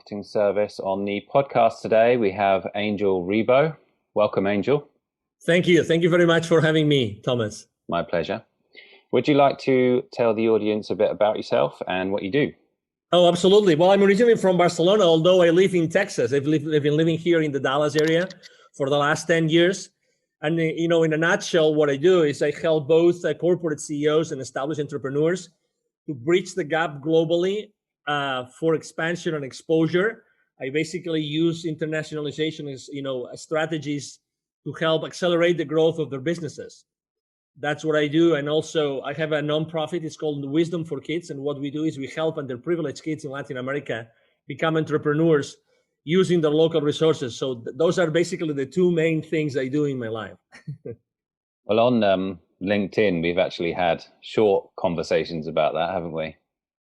marketing service. On the podcast today, we have Angel Ribo. Welcome, Angel. Thank you. Thank you very much for having me, Thomas. My pleasure. Would you like to tell the audience a bit about yourself and what you do? Oh, absolutely. Well, I'm originally from Barcelona, although I live in Texas. I've been living here in the Dallas area for the last 10 years. And, in a nutshell, what I do is I help both corporate CEOs and established entrepreneurs to bridge the gap globally for expansion and exposure. I basically use internationalization as, strategies to help accelerate the growth of their businesses. That's what I do. And also I have a nonprofit. It's called Wisdom for Kids. And what we do is we help underprivileged kids in Latin America become entrepreneurs using their local resources. So those are basically the two main things I do in my life. Well, on LinkedIn, we've actually had short conversations about that, haven't we?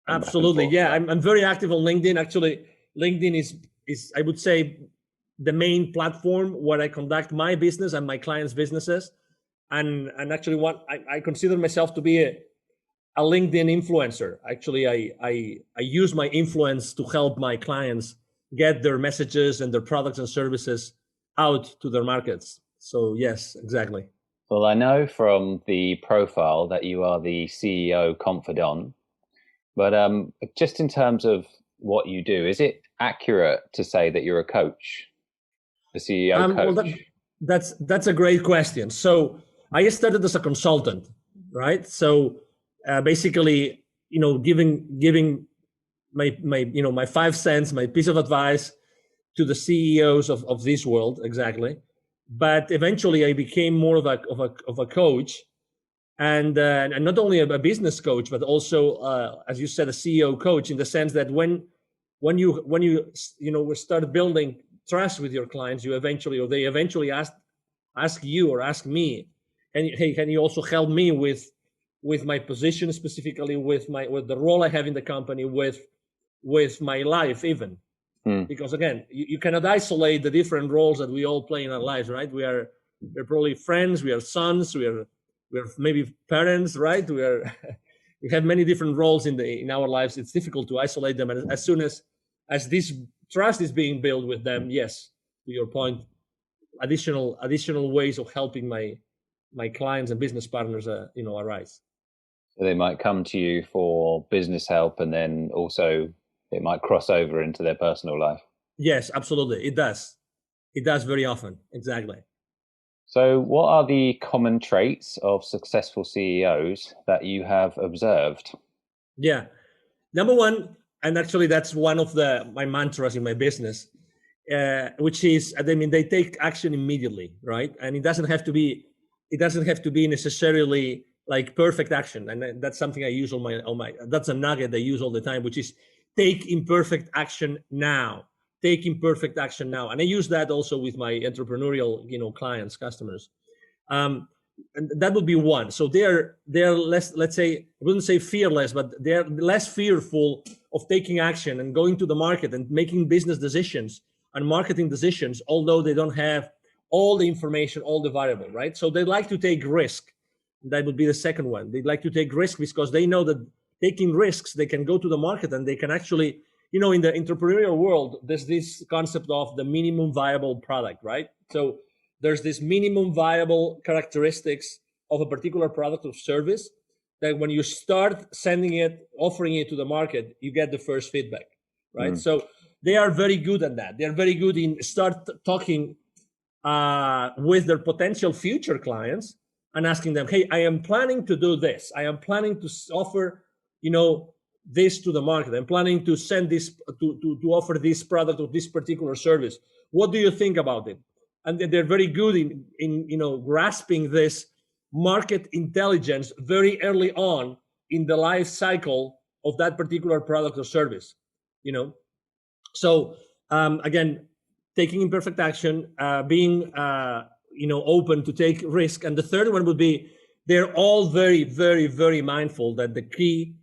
Absolutely. Yeah, I'm very active on LinkedIn. Actually, LinkedIn is I would say the main platform where I conduct my business and my clients' businesses. And actually what I consider myself to be a LinkedIn influencer. Actually, I use my influence to help my clients get their messages and their products and services out to their markets. So yes, exactly. Well, I know from the profile that you are the CEO Confidant, but just in terms of what you do, is it accurate to say that you're a coach, a CEO coach? Well, that's a great question. So I started as a consultant, right? So basically, giving my 5 cents, my piece of advice to the CEOs of this world, exactly. But eventually, I became more of a coach, and not only a business coach, but also, as you said, a CEO coach, in the sense that when you start building trust with your clients, they eventually ask you or ask me, and hey, can you also help me with my position, specifically with the role I have in the company, with my life even. Because again, you cannot isolate the different roles that we all play in our lives, right? We're probably friends, we are sons, we're maybe parents, right? We have many different roles in our lives. It's difficult to isolate them, and as soon as this trust is being built with them, yes, to your point, additional ways of helping my clients and business partners arise. So they might come to you for business help, and then also it might cross over into their personal life. Yes, absolutely. It does very often. Exactly. So what are the common traits of successful CEOs that you have observed? Yeah. Number one, and actually that's one of my mantras in my business, which is, they take action immediately, right? And it doesn't have to be necessarily like perfect action. And that's something I use that's a nugget I use all the time, which is take imperfect action now. Take imperfect action now. And I use that also with my entrepreneurial, clients, customers. And that would be one. So they're less, let's say, I wouldn't say fearless, but they're less fearful of taking action and going to the market and making business decisions and marketing decisions, although they don't have all the information, all the variable, right? So they like to take risk. That would be the second one. They'd like to take risk because they know that taking risks, they can go to the market and they can actually, in the entrepreneurial world, there's this concept of the minimum viable product, right? So there's this minimum viable characteristics of a particular product or service that when you start offering it to the market, you get the first feedback, right? So they are very good at that. They're very good in start talking with their potential future clients and asking them, hey, I am planning to do this. I am planning to offer, this to the market. I'm planning to send this to offer this product or this particular service. What do you think about it? And they're very good in grasping this market intelligence very early on in the life cycle of that particular product or service. So again, taking imperfect action, being open to take risk. And the third one would be they're all very, very, very mindful that the key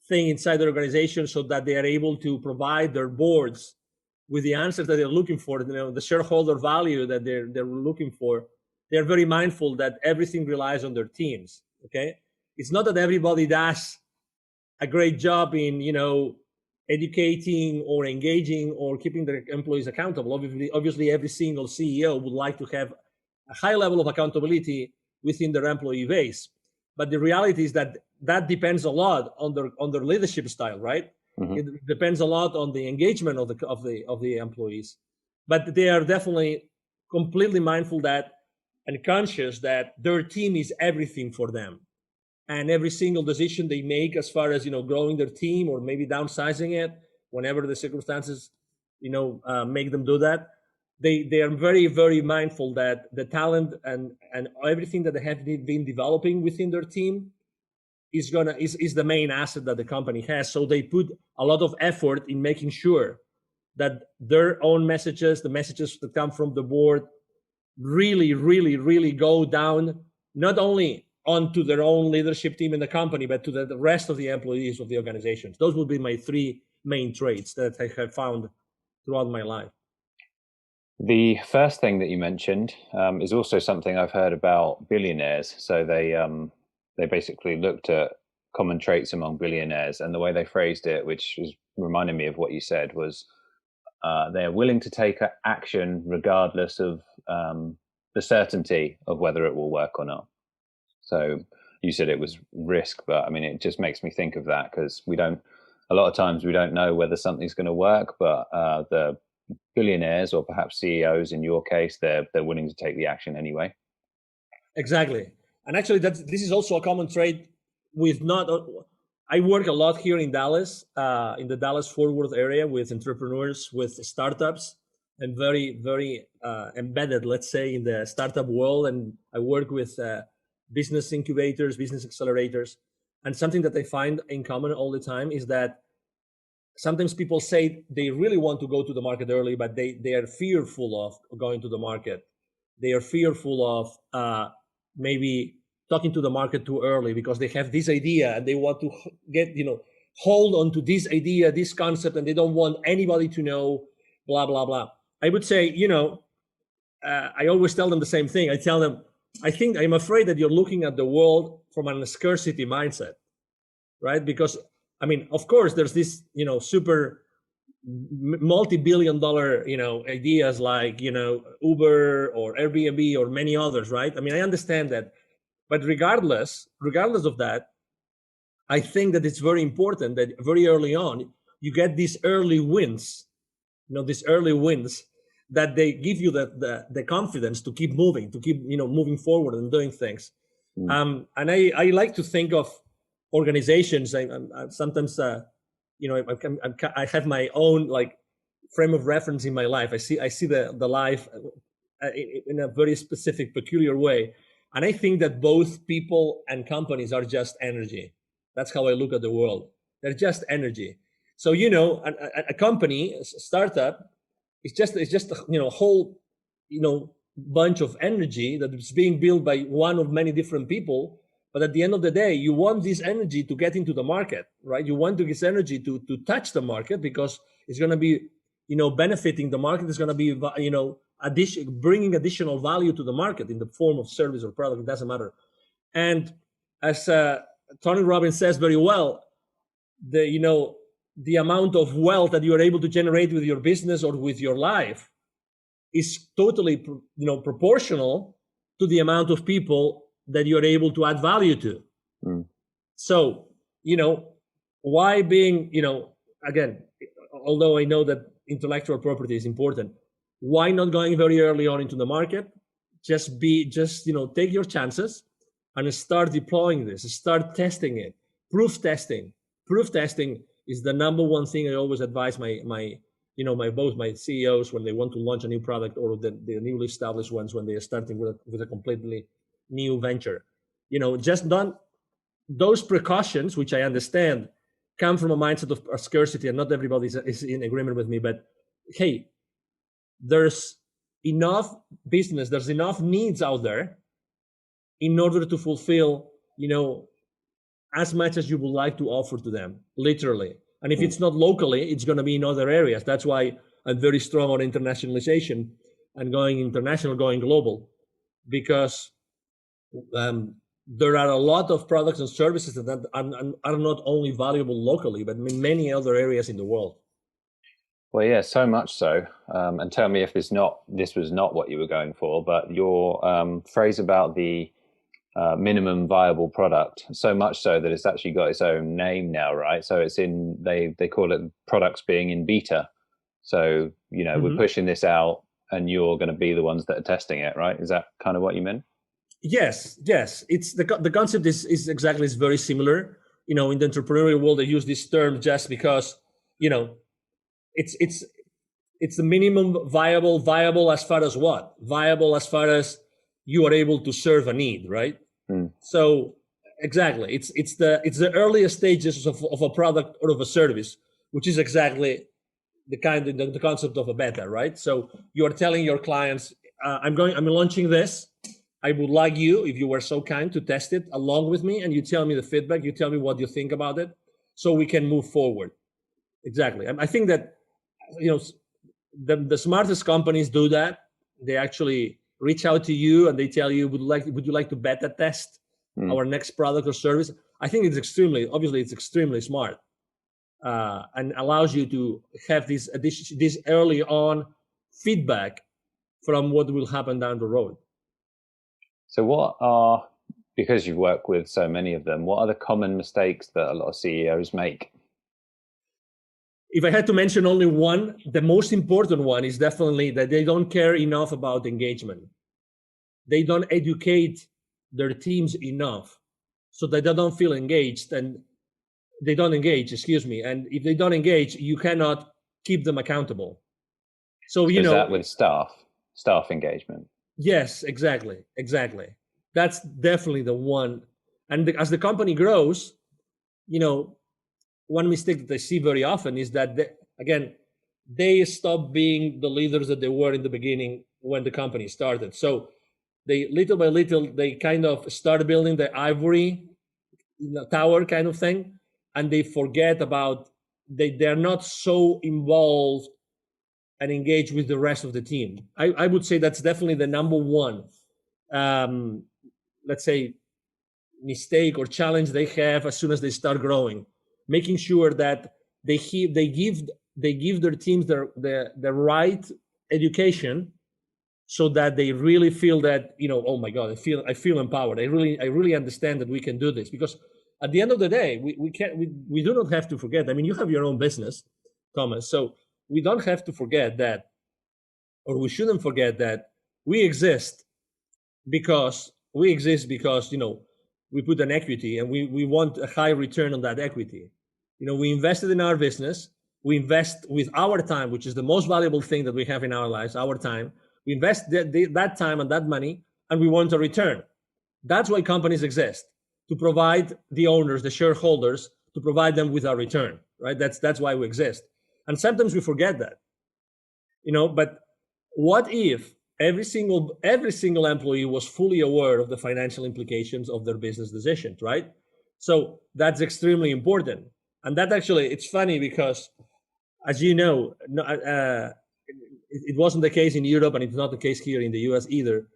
thing inside the organization, so that they are able to provide their boards with the answers that they're looking for, the shareholder value that they're looking for. They're very mindful that everything relies on their teams. Okay, it's not that everybody does a great job in educating or engaging or keeping their employees accountable. Obviously, every single CEO would like to have a high level of accountability within their employee base. But the reality is that that depends a lot on their leadership style, right? Hmm. It depends a lot on the engagement of the employees. But they are definitely completely mindful that and conscious that their team is everything for them, and every single decision they make as far as growing their team or maybe downsizing it whenever the circumstances make them do that, they are very, very mindful that the talent and everything that they have been developing within their team is the main asset that the company has. So they put a lot of effort in making sure that their own messages, the messages that come from the board, really, really, really go down, not only onto their own leadership team in the company, but to the rest of the employees of the organizations. Those would be my three main traits that I have found throughout my life. The first thing that you mentioned is also something I've heard about billionaires. So they basically looked at common traits among billionaires, and the way they phrased it, which is reminding me of what you said, was they're willing to take action regardless of the certainty of whether it will work or not. So you said it was risk, but I mean, it just makes me think of that because a lot of times we don't know whether something's going to work, but the billionaires or perhaps CEOs in your case, they're willing to take the action anyway. Exactly. And actually, this is also a common trait with not. I work a lot here in Dallas, in the Dallas Fort Worth area, with entrepreneurs, with startups, and very, very embedded, let's say, in the startup world. And I work with business incubators, business accelerators. And something that I find in common all the time is that sometimes people say they really want to go to the market early, but they are fearful of going to the market. They are fearful of maybe talking to the market too early because they have this idea and they want to get, hold on to this idea, this concept, and they don't want anybody to know, blah, blah, blah. I would say, I always tell them the same thing. I tell them, I'm afraid that you're looking at the world from a scarcity mindset, right? Because, I mean, of course, there's this, super multi-billion dollar, ideas like, Uber or Airbnb or many others, right? I mean, I understand that. But regardless of that, I think that it's very important that very early on, you get these early wins, that they give you the confidence to keep moving, to keep, moving forward and doing things. And I like to think of organizations. I sometimes, I have my own like frame of reference in my life. I see the life in a very specific, peculiar way. And I think that both people and companies are just energy. That's how I look at the world. They're just energy. So, a company, a startup, it's just a whole, bunch of energy that is being built by one of many different people. But at the end of the day, you want this energy to get into the market, right? You want this energy to touch the market because it's going to be, benefiting the market. It's going to be, bringing additional value to the market in the form of service or product. It doesn't matter. And as Tony Robbins says very well, the amount of wealth that you are able to generate with your business or with your life is totally, proportional to the amount of people that you're able to add value to. So, why being, again, although I know that intellectual property is important, why not going very early on into the market? Just take your chances and start deploying this, start testing it. Proof testing is the number one thing I always advise both my CEOs when they want to launch a new product or the newly established ones when they are starting with a completely new venture. Just don't, those precautions, which I understand come from a mindset of scarcity, and not everybody is in agreement with me, but hey, there's enough business, there's enough needs out there in order to fulfill, as much as you would like to offer to them, literally. And if it's not locally, it's going to be in other areas. That's why I'm very strong on internationalization and going international, going global, because there are a lot of products and services that are not only valuable locally, but in many other areas in the world. Well, yeah, so much so. And tell me if this was not what you were going for, but your phrase about the minimum viable product, so much so that it's actually got its own name now, right? So it's in they call it products being in beta. So, we're pushing this out and you're going to be the ones that are testing it, right? Is that kind of what you meant? Yes. It's the concept is exactly is very similar. In the entrepreneurial world, they use this term just because, it's the minimum viable as far as what? Viable as far as you are able to serve a need, right? So exactly, it's the earliest stages of a product or of a service, which is exactly the concept of a beta, right? So you are telling your clients, I'm launching this. I would like you, if you were so kind, to test it along with me, and you tell me the feedback. You tell me what you think about it, so we can move forward. Exactly. I think that the smartest companies do that. They actually reach out to you and they tell you, would you like to beta test our next product or service? I think it's extremely smart, and allows you to have this early on feedback from what will happen down the road. So because you've worked with so many of them, what are the common mistakes that a lot of CEOs make? If I had to mention only one, the most important one is definitely that they don't care enough about engagement. They don't educate their teams enough so that they don't feel engaged, and they don't engage, And if they don't engage, you cannot keep them accountable. So, is that with staff engagement? Yes, exactly. That's definitely the one. And as the company grows, one mistake that I see very often is that they stop being the leaders that they were in the beginning when the company started. So they little by little they kind of start building the ivory tower kind of thing, and they forget about they're not so involved and engaged with the rest of the team. I would say that's definitely the number one, let's say, mistake or challenge they have as soon as they start growing, making sure that they give their teams the right education, so that they really feel that, oh my God, I feel empowered. I really understand that we can do this. Because at the end of the day, we do not have to forget. I mean, you have your own business, Thomas, so we don't have to forget that, or we shouldn't forget that we exist because we put an equity, and we want a high return on that equity. We invested in our business. We invest with our time, which is the most valuable thing that we have in our lives, our time. We invest that time and that money, and we want a return. That's why companies exist, to provide the owners, the shareholders, to provide them with a return, right? That's why we exist. And sometimes we forget that, but what if every single employee was fully aware of the financial implications of their business decisions, right? So that's extremely important. And that actually, it's funny because, as you know, it wasn't the case in Europe, and it's not the case here in the US either.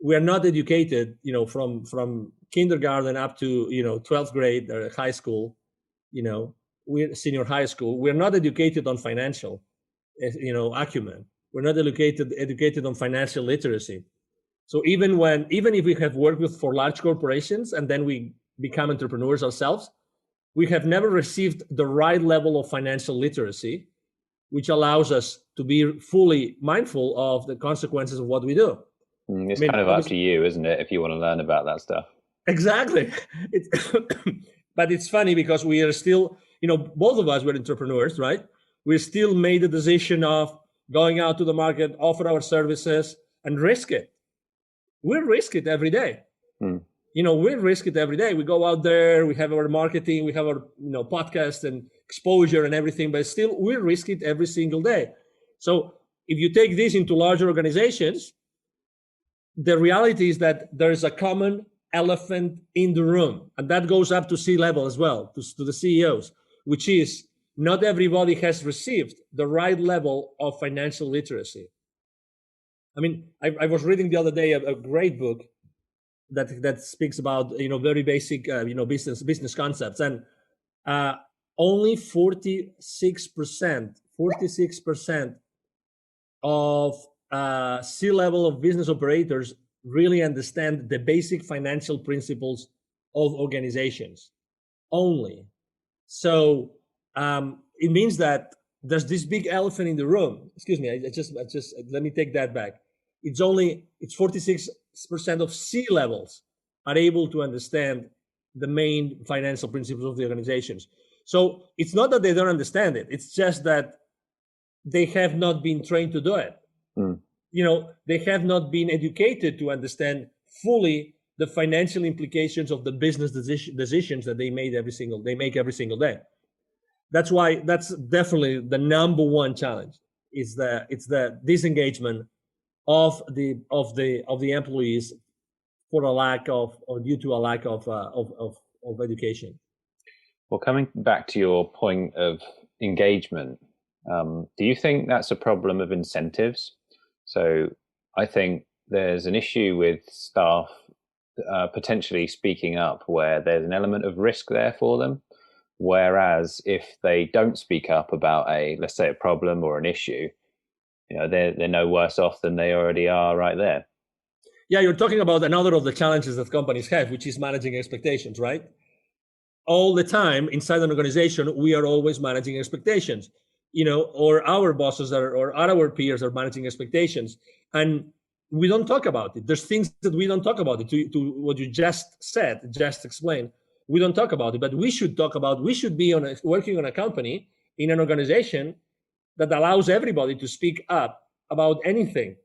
We are not educated, from kindergarten up to 12th grade or high school, we're senior high school. We're not educated on financial, acumen. We're not educated on financial literacy. So even if we have worked for large corporations and then we become entrepreneurs ourselves, we have never received the right level of financial literacy, which allows us to be fully mindful of the consequences of what we do. It's kind of up to you, isn't it, if you want to learn about that stuff? Exactly. But it's funny because we are still, both of us were entrepreneurs, right? We still made the decision of going out to the market, offer our services, and risk it. We risk it every day. We risk it every day. We go out there, we have our marketing, we have our podcast and exposure and everything, but still we risk it every single day. So if you take this into larger organizations, the reality is that there is a common elephant in the room, and that goes up to C-level as well, to the CEOs, which is not everybody has received the right level of financial literacy. I mean, I was reading the other day a great book that speaks about very basic business concepts, and uh, only 46% of C-level of business operators really understand the basic financial principles of organizations. Only. So it means that there's this big elephant in the room. Excuse me, I just let me take that back. It's 46% of C-levels are able to understand the main financial principles of the organizations. So it's not that they don't understand it. It's just that they have not been trained to do it. Mm. They have not been educated to understand fully the financial implications of the business decisions that they make every single day. That's why that's definitely the number one challenge. It's the disengagement of the employees for a lack of, or due to a lack of education. Well, coming back to your point of engagement, do you think that's a problem of incentives? So I think there's an issue with staff potentially speaking up where there's an element of risk there for them. Whereas if they don't speak up about let's say a problem or an issue, they're no worse off than they already are right there. Yeah, you're talking about another of the challenges that companies have, which is managing expectations, right? All the time inside an organization, we are always managing expectations, or our bosses or our peers are managing expectations, and we don't talk about it. There's things that we don't talk about it. To what you just said, just explained, we don't talk about it, but we should talk about. We should be working on a company, in an organization that allows everybody to speak up about anything,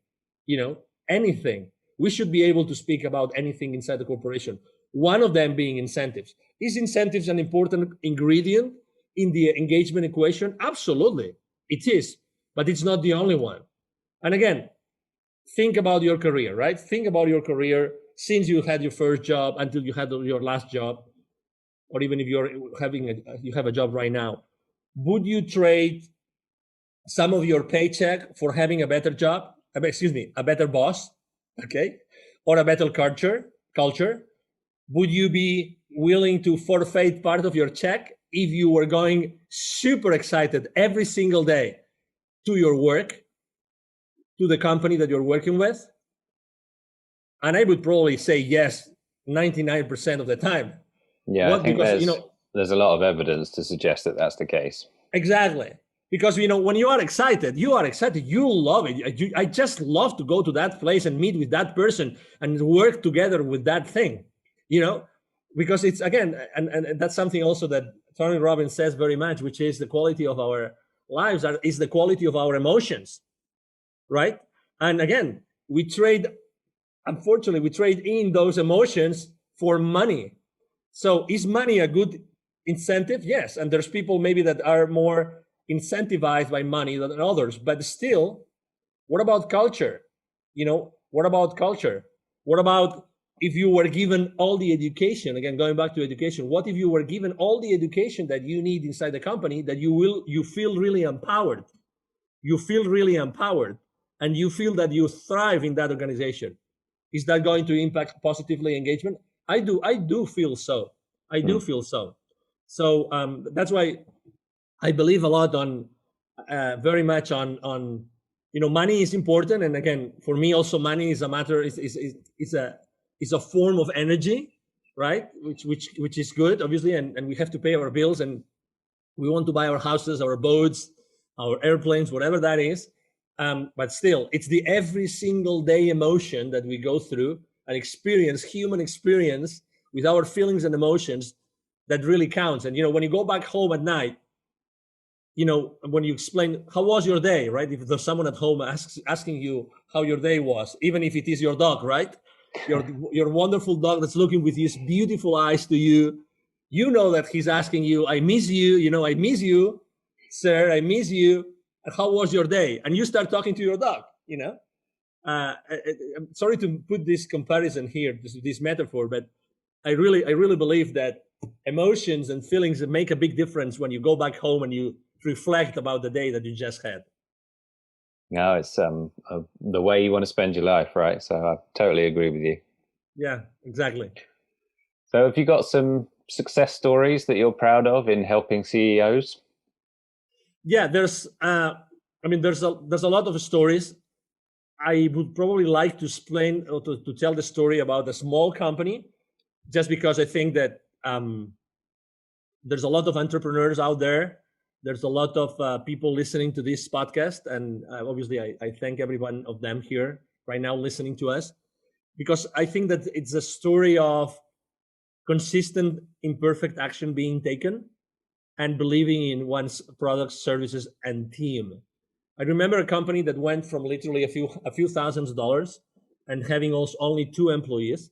anything. We should be able to speak about anything inside the corporation. One of them being incentives. Is incentives an important ingredient in the engagement equation? Absolutely, it is, but it's not the only one. And again, think about your career, right? Think about your career since you had your first job until you had your last job, or even if you have a job right now. Would you trade some of your paycheck for having a better job? A better boss, okay, or a better culture? Would you be willing to forfeit part of your check if you were going super excited every single day to your work, to the company that you're working with? And I would probably say yes, 99% of the time. Yeah, I think there's a lot of evidence to suggest that that's the case. Exactly. Because, when you are excited, you love it. I just love to go to that place and meet with that person and work together with that thing, because it's, again, and that's something also that Tony Robbins says very much, which is the quality of our lives is the quality of our emotions, right? And again, unfortunately, we trade in those emotions for money. So is money a good incentive? Yes. And there's people maybe that are more incentivized by money than others, but still, what about culture? What about culture? What about if you were given all the education? Again, going back to education, what if you were given all the education that you need inside the company, that you feel really empowered? You feel really empowered, and you feel that you thrive in that organization. Is that going to impact positively engagement? I do feel so. I do feel so. So that's why I believe a lot on, very much on money is important. And again, for me also, money is a matter, is a form of energy, right? Which is good, obviously, and we have to pay our bills, and we want to buy our houses, our boats, our airplanes, whatever that is. But still, it's the every single day emotion that we go through and experience, human experience, with our feelings and emotions, that really counts. And when you go back home at night, when you explain how was your day, right? If there's someone at home asking you how your day was, even if it is your dog, right? Your wonderful dog that's looking with his beautiful eyes to you, that he's asking you, I miss you, I miss you, sir, I miss you. How was your day? And you start talking to your dog, I'm sorry to put this comparison here, this metaphor, but I really believe that emotions and feelings make a big difference when you go back home and you reflect about the day that you just had. No, it's the way you want to spend your life, right? So I totally agree with you. Yeah, exactly. So have you got some success stories that you're proud of in helping CEOs? Yeah, there's a lot of stories. I would probably like to explain or to tell the story about a small company, just because I think that there's a lot of entrepreneurs out there. There's a lot of people listening to this podcast, and obviously, I thank every one of them here right now listening to us, because I think that it's a story of consistent, imperfect action being taken and believing in one's products, services, and team. I remember a company that went from literally a few thousands of dollars and having also only 2 employees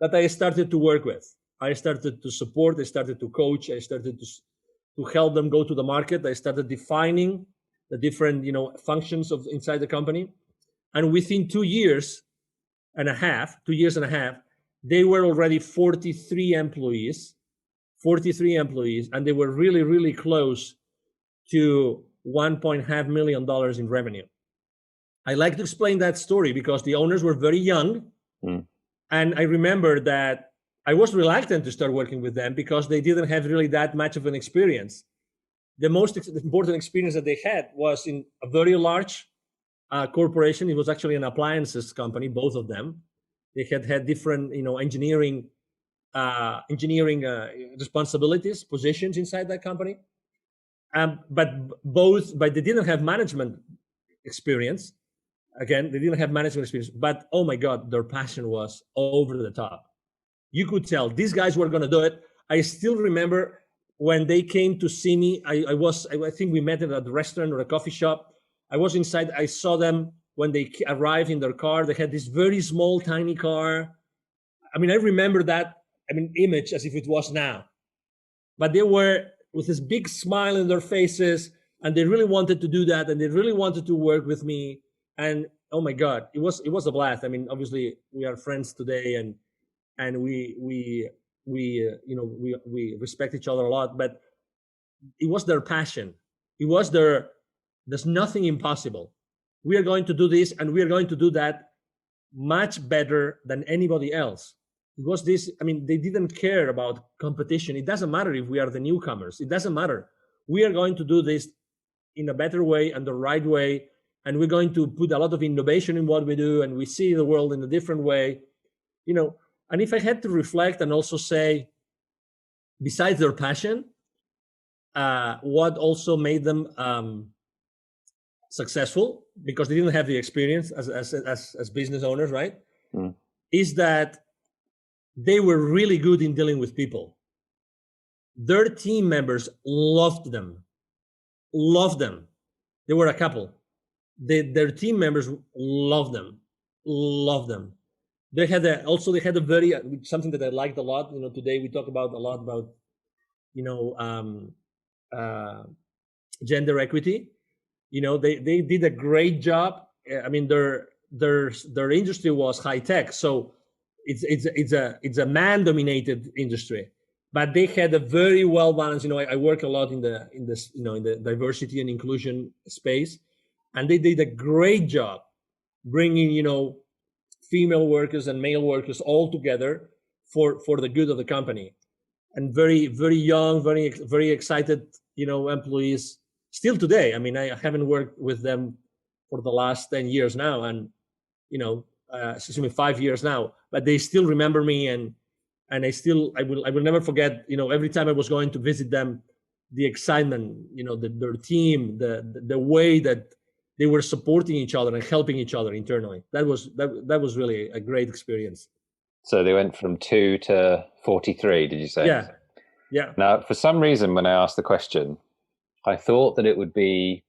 that I started to work with. I started to support, I started to coach, I started to help them go to the market. I started defining the different, functions of inside the company. And within 2 years and a half, they were already 43 employees, and they were really, really close to $1.5 million in revenue. I like to explain that story because the owners were very young. Mm. And I remember that I was reluctant to start working with them because they didn't have really that much of an experience. The most important experience that they had was in a very large corporation. It was actually an appliances company, both of them. They had different, engineering responsibilities, positions inside that company. But they didn't have management experience. Again, they didn't have management experience. But oh my God, their passion was over the top. You could tell these guys were going to do it. I still remember when they came to see me. I think we met at a restaurant or a coffee shop. I was inside. I saw them when they arrived in their car. They had this very small, tiny car. I mean, I remember that. I mean, image as if it was now. But they were with this big smile in their faces, and they really wanted to do that, and they really wanted to work with me. And oh my God, it was a blast. I mean, obviously we are friends today, and we respect each other a lot. But it was their passion. It was there's nothing impossible. We are going to do this, and we are going to do that much better than anybody else. It was this, I mean, they didn't care about competition. It doesn't matter if we are the newcomers. It doesn't matter. We are going to do this in a better way and the right way. And we're going to put a lot of innovation in what we do, and we see the world in a different way. And if I had to reflect and also say, besides their passion, what also made them successful, because they didn't have the experience as business owners, right? Mm. Is that they were really good in dealing with people. Their team members loved them. They were a couple. Their team members loved them. They had a very something that I liked a lot. Today we talk about a lot about uh, gender equity. They did a great job. I mean, their industry was high tech, so it's a man dominated industry, but they had a very well balanced. I work a lot in the diversity and inclusion space, and they did a great job bringing female workers and male workers all together for the good of the company. And very, very young, very, very excited employees still today. I mean, I haven't worked with them for the last 10 years now, and 5 years now, but they still remember me, and I will never forget. Every time I was going to visit them, the excitement, their team, the way that they were supporting each other and helping each other internally. That was really a great experience. So they went from 2 to 43, did you say? Yeah, yeah. Now, for some reason, when I asked the question, I thought that it would be,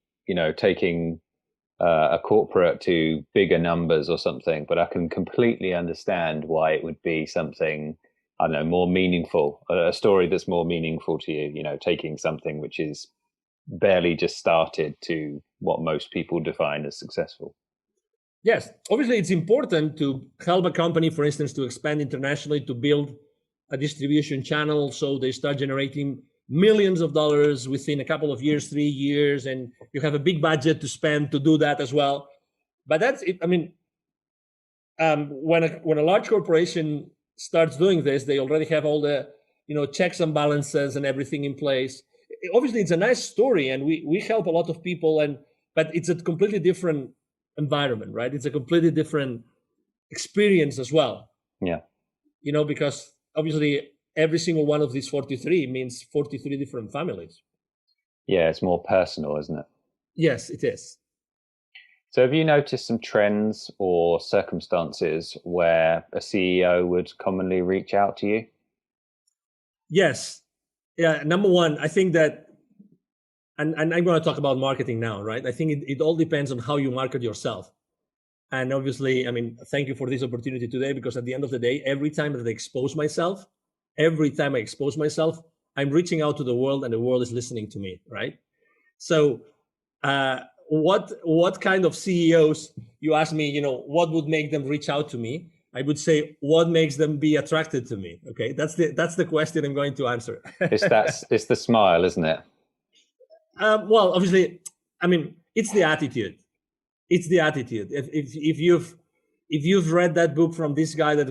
taking a corporate to bigger numbers or something, but I can completely understand why it would be something, I don't know, more meaningful, a story that's more meaningful to you, taking something which is barely just started to what most people define as successful. Yes, obviously it's important to help a company, for instance, to expand internationally, to build a distribution channel so they start generating millions of dollars within a couple of years, 3 years, and you have a big budget to spend to do that as well. But that's it. I mean, when a large corporation starts doing this, they already have all the checks and balances and everything in place. Obviously, it's a nice story, and we help a lot of people, but it's a completely different environment, right? It's a completely different experience as well. Yeah. Because obviously every single one of these 43 means 43 different families. Yeah, it's more personal, isn't it? Yes, it is. So have you noticed some trends or circumstances where a CEO would commonly reach out to you? Yes. Yeah. Number one, I think that, and I'm going to talk about marketing now, right? I think it all depends on how you market yourself. And obviously, I mean, thank you for this opportunity today, because at the end of the day, every time I expose myself, I'm reaching out to the world, and the world is listening to me, right? So what kind of CEOs, you ask me, what would make them reach out to me? I would say, what makes them be attracted to me? Okay, that's the question I'm going to answer. It's the smile, isn't it? Well, obviously, I mean, it's the attitude. It's the attitude. If you've read that book from this guy that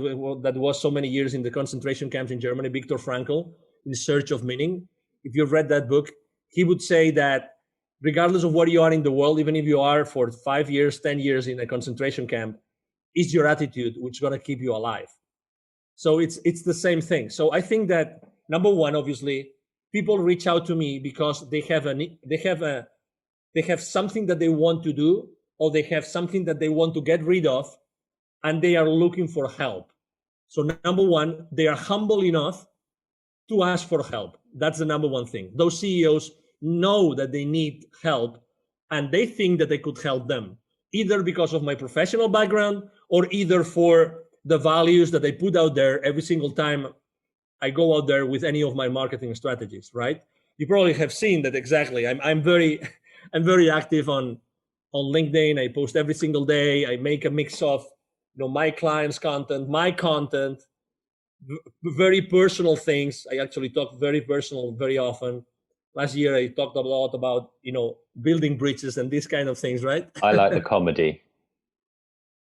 was so many years in the concentration camps in Germany, Viktor Frankl, In Search of Meaning, if you've read that book, he would say that regardless of where you are in the world, even if you are for 5 years, 10 years in a concentration camp, it's your attitude which is going to keep you alive. So it's the same thing. So I think that number one, obviously, people reach out to me because they have something that they want to do, or they have something that they want to get rid of, and they are looking for help. So number one, they are humble enough to ask for help. That's the number one thing. Those CEOs know that they need help, and they think that they could help them, either because of my professional background, or either for the values that I put out there every single time I go out there with any of my marketing strategies, right? You probably have seen that exactly. I'm very active on LinkedIn. I post every single day. I make a mix of my clients' content, my content, very personal things. I actually talk very personal very often. Last year I talked a lot about building bridges and these kind of things, right? I like the comedy.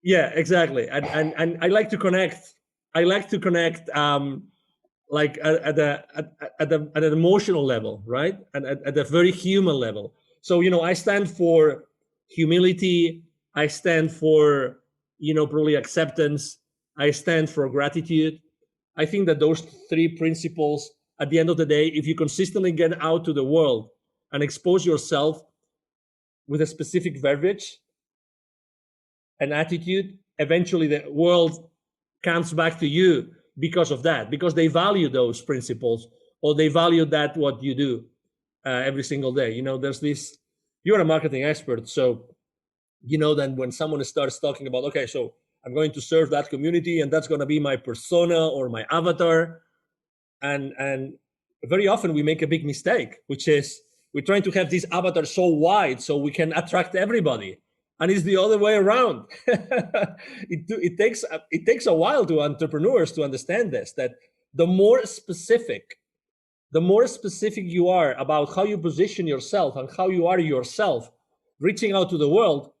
Yeah, exactly. And I like to connect. Like at an emotional level, right? And at a very human level. So I stand for humility. I stand for probably acceptance. I stand for gratitude. I think that those three principles, at the end of the day, if you consistently get out to the world and expose yourself with a specific verbiage and attitude, eventually the world comes back to you because of that, because they value those principles, or they value that what you do every single day. There's this, you're a marketing expert, so then when someone starts talking about, okay, so I'm going to serve that community, and that's going to be my persona or my avatar, and very often we make a big mistake, which is we're trying to have this avatar so wide so we can attract everybody, and it's the other way around. It takes a while to entrepreneurs to understand this, that the more specific you are about how you position yourself and how you are yourself reaching out to the world,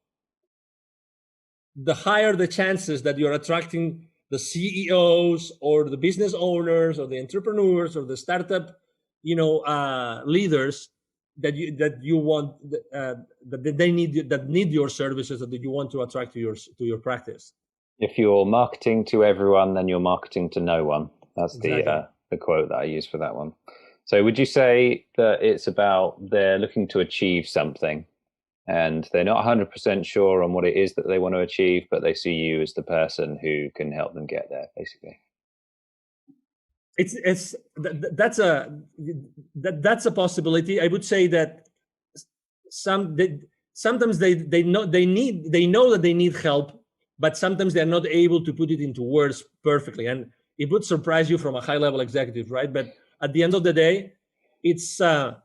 the higher the chances that you're attracting the CEOs or the business owners or the entrepreneurs or the startup, leaders that you want, that they need your services, that you want to attract to your practice. If you're marketing to everyone, then you're marketing to no one. That's exactly the quote that I use for that one. So would you say that it's about they're looking to achieve something, and they're not 100% sure on what it is that they want to achieve, but they see you as the person who can help them get there, basically? That's a possibility. I would say that sometimes they know that they need help, but sometimes they're not able to put it into words perfectly, and it would surprise you from a high level executive, right? But at the end of the day, it's they're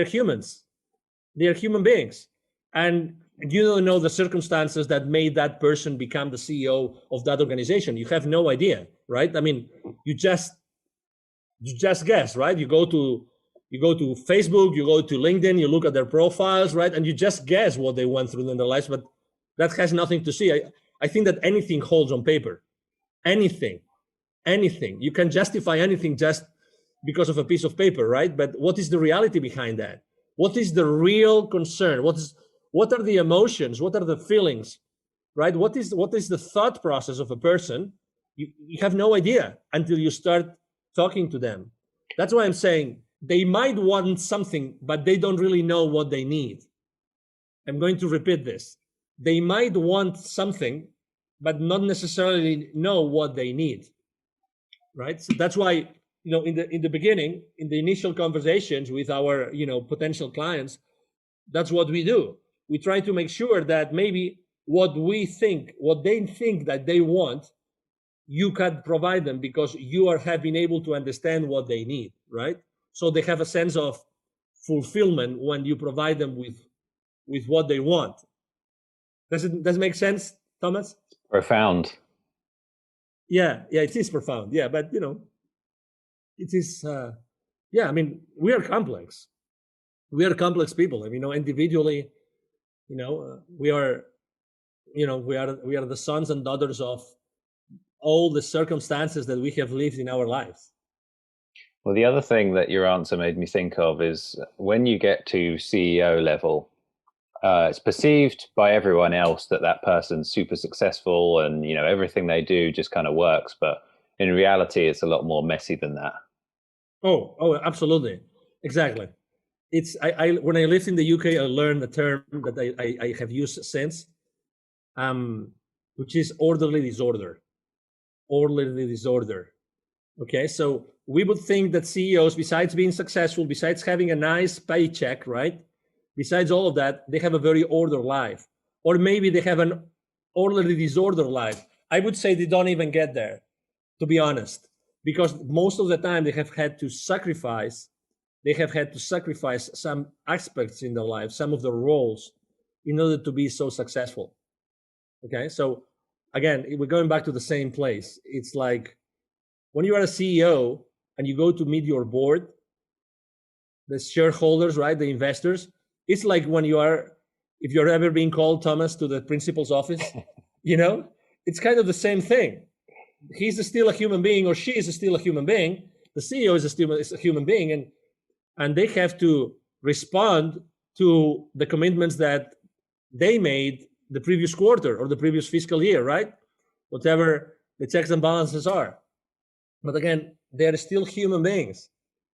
humans. They're human beings, and you don't know the circumstances that made that person become the CEO of that organization. You have no idea, right? I mean, you just guess, right? You go to Facebook, you go to LinkedIn, you look at their profiles, right? And you just guess what they went through in their lives, but that has nothing to see. I think that anything holds on paper. Anything. You can justify anything just because of a piece of paper, right? But what is the reality behind that? What is the real concern? What are the emotions? What are the feelings? Right? What is the thought process of a person? You have no idea until you start talking to them. That's why I'm saying they might want something, but they don't really know what they need. I'm going to repeat this. They might want something, but not necessarily know what they need. Right? So that's why, in the beginning, in the initial conversations with our, potential clients, that's what we do. We try to make sure that maybe what they think that they want, you can provide them because you have been able to understand what they need, right? So they have a sense of fulfillment when you provide them with what they want. Does it make sense, Thomas? Profound. Yeah, it is profound. Yeah, but it is. Yeah, I mean, we are complex. We are complex people. I mean, individually, we are, we are the sons and daughters of all the circumstances that we have lived in our lives. Well, the other thing that your answer made me think of is when you get to CEO level, it's perceived by everyone else that that person's super successful and everything they do just kind of works. But in reality, it's a lot more messy than that. Oh, absolutely, exactly. It's I when I lived in the UK, I learned a term that I have used since, which is orderly disorder. Orderly disorder. Okay, so we would think that CEOs, besides being successful, besides having a nice paycheck, right? Besides all of that, they have a very ordered life. Or maybe they have an orderly disorder life. I would say they don't even get there, to be honest, because most of the time they have had to sacrifice some aspects in their life, some of the roles, in order to be so successful. Okay, so again, we're going back to the same place. It's like when you are a CEO and you go to meet your board, the shareholders, right, the investors, it's like when if you're ever being called, Thomas, to the principal's office, it's kind of the same thing. He's still a human being, or she is still a human being. The CEO is still a human being, and they have to respond to the commitments that they made the previous quarter or the previous fiscal year, right? Whatever the checks and balances are. But again, they are still human beings,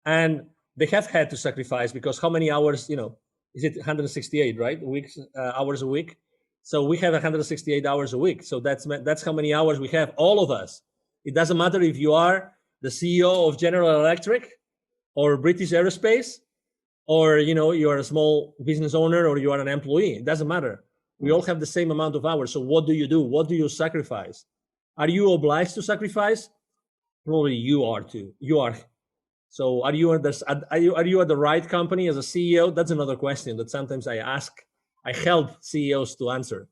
and they have had to sacrifice because how many hours, is it 168, right? Hours a week. So we have 168 hours a week. So that's how many hours we have, all of us. It doesn't matter if you are the CEO of General Electric or British Aerospace, or you are a small business owner, or you are an employee. It doesn't matter. We all have the same amount of hours. So what do you do? What do you sacrifice? Are you obliged to sacrifice? Probably you are too. You are. So are you at the right company as a CEO? That's another question that sometimes I help CEOs to answer.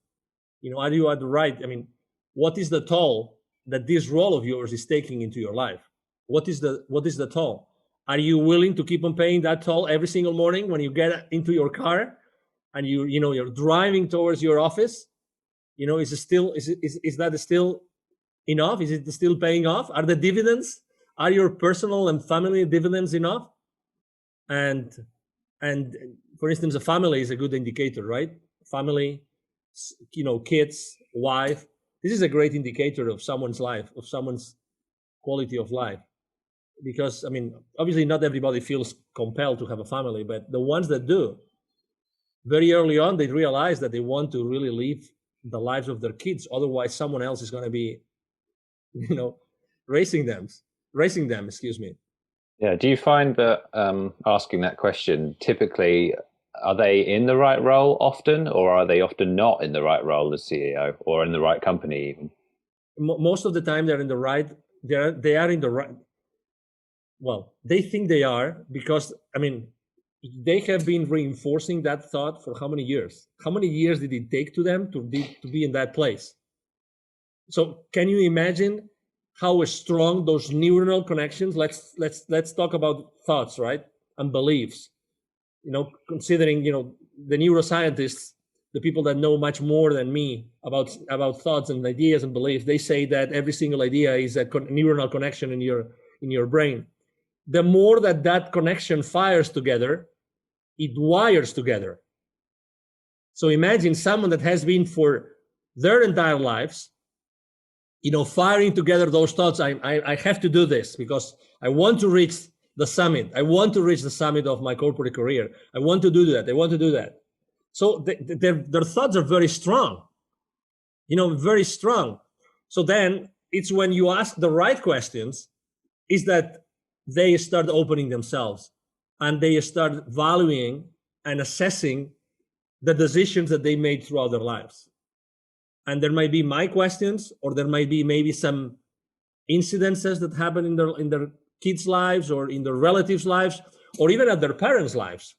Are you at the right? I mean, what is the toll that this role of yours is taking into your life? What is the toll? Are you willing to keep on paying that toll every single morning when you get into your car and you're driving towards your office? Is that still enough? Is it still paying off? Are the dividends, are your personal and family dividends enough? And for instance, a family is a good indicator, right? Family, kids, wife. This is a great indicator of someone's life, of someone's quality of life. Because, I mean, obviously not everybody feels compelled to have a family, but the ones that do, very early on, they realize that they want to really live the lives of their kids. Otherwise, someone else is going to be, raising them, excuse me. Yeah. Do you find that asking that question, typically, are they in the right role often, or are they often not in the right role as CEO or in the right company even? Most of the time they're in the right, they are in the right. Well, they think they are because, I mean, they have been reinforcing that thought for how many years? How many years did it take to them to be in that place? So can you imagine how strong those neuronal connections? Let's talk about thoughts, right, and beliefs. Considering the neuroscientists, the people that know much more than me about thoughts and ideas and beliefs, they say that every single idea is a neuronal connection in your brain. The more that connection fires together, it wires together. So imagine someone that has been for their entire lives, firing together those thoughts. I have to do this because I want to reach the summit. I want to reach the summit of my corporate career. I want to do that. I want to do that. So their thoughts are very strong, very strong. So then it's when you ask the right questions is that they start opening themselves and they start valuing and assessing the decisions that they made throughout their lives. And there might be my questions, or there might be maybe some incidences that happen in their kids' lives or in their relatives' lives, or even at their parents' lives.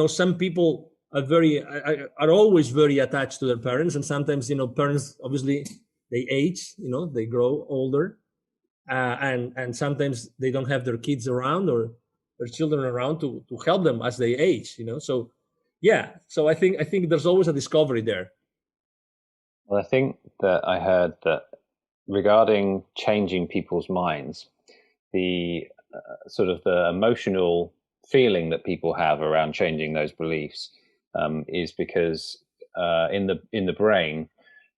Some people are always very attached to their parents, and sometimes parents obviously they age, they grow older, and sometimes they don't have their kids around or their children around to help them as they age. So yeah, so I think there's always a discovery there. Well, I think that I heard that regarding changing people's minds, the sort of the emotional feeling that people have around changing those beliefs is because in the brain,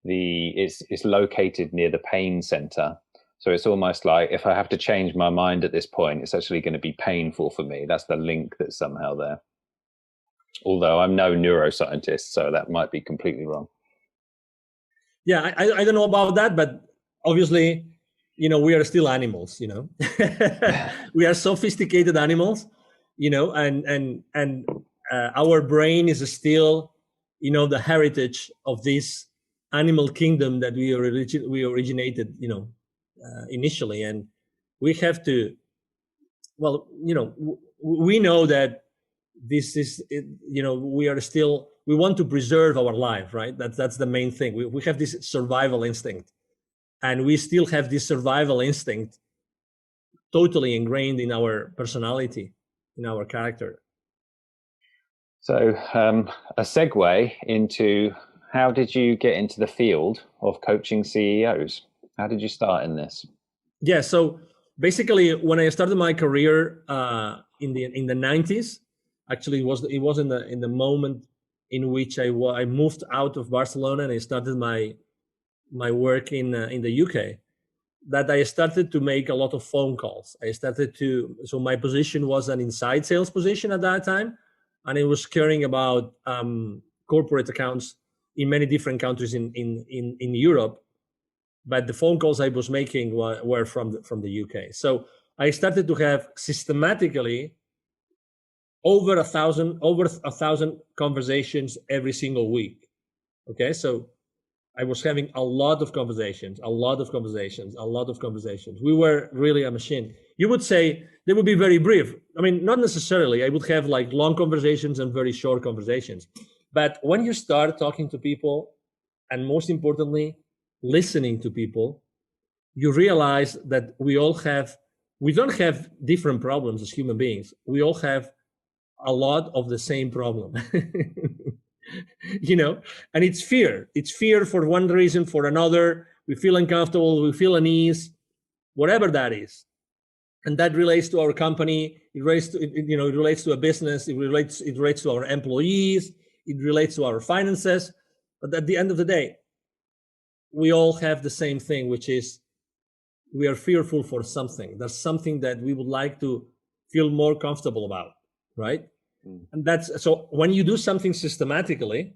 it's located near the pain center. So it's almost like if I have to change my mind at this point, it's actually going to be painful for me. That's the link that's somehow there. Although I'm no neuroscientist, so that might be completely wrong. Yeah, I don't know about that, but obviously, we are still animals. We are sophisticated animals, and our brain is still, the heritage of this animal kingdom that we originated, initially, and we have to. Well, we know that this is, we want to preserve our life, right? That's the main thing. We have this survival instinct, and we still have this survival instinct totally ingrained in our personality, in our character. So a segue into how did you get into the field of coaching CEOs? How did you start in this? Yeah, so basically, when I started my career in the 90s, actually it was in the moment in which I moved out of Barcelona and I started my work in the UK, that I started to make a lot of phone calls. So my position was an inside sales position at that time, and it was caring about corporate accounts in many different countries in Europe. But the phone calls I was making were from the UK. So I started to have systematically over a thousand conversations every single week. Okay, so I was having a lot of conversations. We were really a machine. You would say they would be very brief. I mean, not necessarily. I would have like long conversations and very short conversations. But when you start talking to people, and most importantly, listening to people, you realize that we don't have different problems as human beings. We all have a lot of the same problem. And it's fear for one reason, for another. We feel uncomfortable, we feel unease, whatever that is. And that relates to our company, it relates to a business, it relates to our employees, it relates to our finances. But at the end of the day, we all have the same thing, which is we are fearful for something. There's something that we would like to feel more comfortable about, right? And that's so when you do something systematically,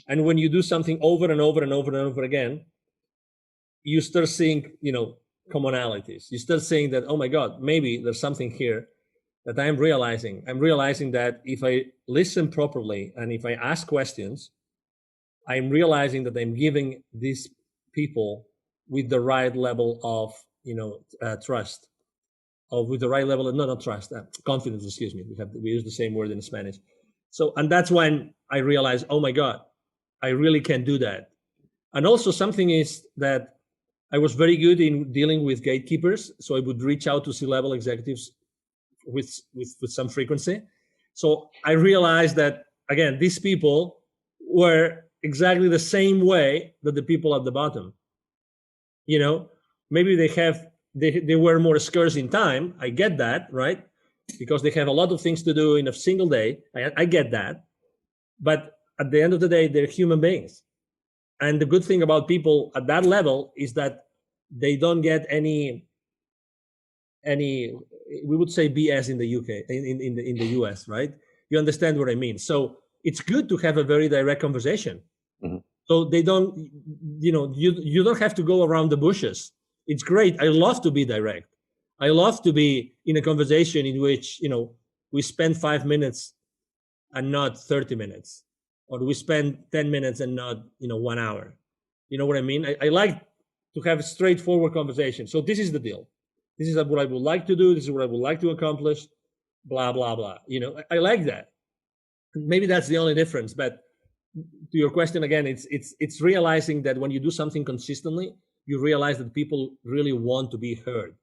and when you do something over and over and over and over again, you start seeing, commonalities. You start saying that, oh my God, maybe there's something here that I'm realizing. I'm realizing that if I listen properly and if I ask questions, I'm realizing that I'm giving these people with the right level of, trust, or with the right level of, not trust, confidence, excuse me. We use the same word in Spanish. So, and that's when I realized, oh my God, I really can do that. And also something is that I was very good in dealing with gatekeepers. So I would reach out to C-level executives with some frequency. So I realized that, again, these people were, exactly the same way that the people at the bottom. You know, maybe they were more scarce in time. I get that, right? Because they have a lot of things to do in a single day. I get that. But at the end of the day, they're human beings. And the good thing about people at that level is that they don't get any we would say BS in the UK, in the US, right? You understand what I mean? So it's good to have a very direct conversation. Mm-hmm. So they don't, you don't have to go around the bushes. It's great. I love to be direct. I love to be in a conversation in which, we spend 5 minutes and not 30 minutes, or we spend 10 minutes and not, 1 hour. You know what I mean? I like to have a straightforward conversation. So this is the deal. This is what I would like to do. This is what I would like to accomplish, blah, blah, blah. I like that. Maybe that's the only difference. But to your question again, it's realizing that when you do something consistently, you realize that people really want to be heard.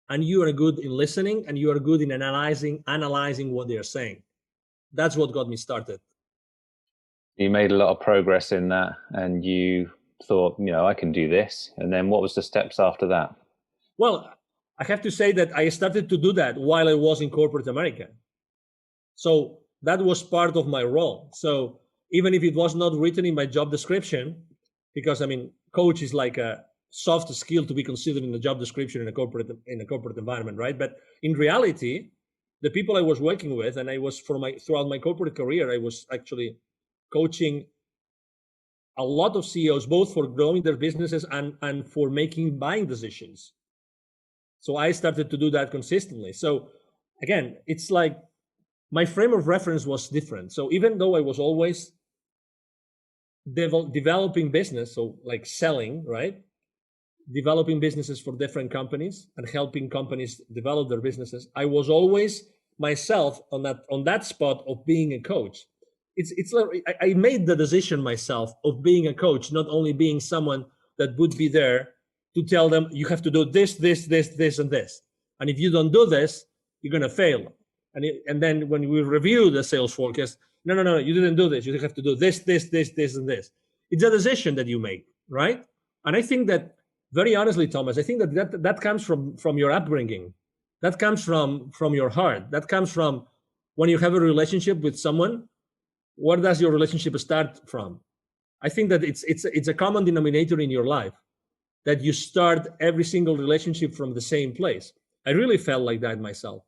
And you are good in listening, and you are good in analyzing what they're saying. That's what got me started. You made a lot of progress in that, and you thought, I can do this. And then what was the steps after that? Well, I have to say that I started to do that while I was in corporate America. So that was part of my role. So even if it was not written in my job description, because coach is like a soft skill to be considered in the job description in a corporate environment, right? But in reality, the people I was working with, and I was throughout my corporate career, I was actually coaching a lot of CEOs, both for growing their businesses and for making buying decisions. So I started to do that consistently. So again, it's like my frame of reference was different. So even though I was always developing business, so like selling, right? Developing businesses for different companies and helping companies develop their businesses, I was always myself on that spot of being a coach. It's like I made the decision myself of being a coach, not only being someone that would be there to tell them you have to do this, this, this, this, and this. And if you don't do this, you're going to fail. And then when we review the sales forecast, no, you didn't do this. You have to do this, this, this, this, and this. It's a decision that you make, right? And I think that, very honestly, Thomas, I think that comes from your upbringing. That comes from your heart. That comes from when you have a relationship with someone. Where does your relationship start from? I think that it's a common denominator in your life, that you start every single relationship from the same place. I really felt like that myself.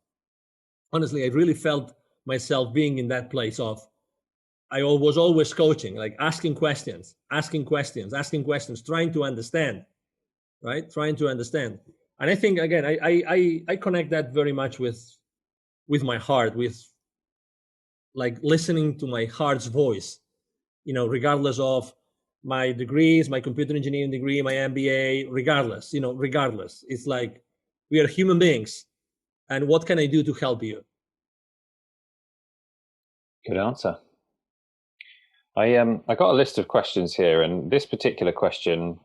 Honestly, I really felt myself being in that place of, I was always coaching, like asking questions, trying to understand, right? Trying to understand. And I think, again, I connect that very much with my heart, with like listening to my heart's voice, regardless of my degrees, my computer engineering degree, my MBA, regardless. It's like we are human beings. And what can I do to help you? Good answer. I got a list of questions here, and this particular question,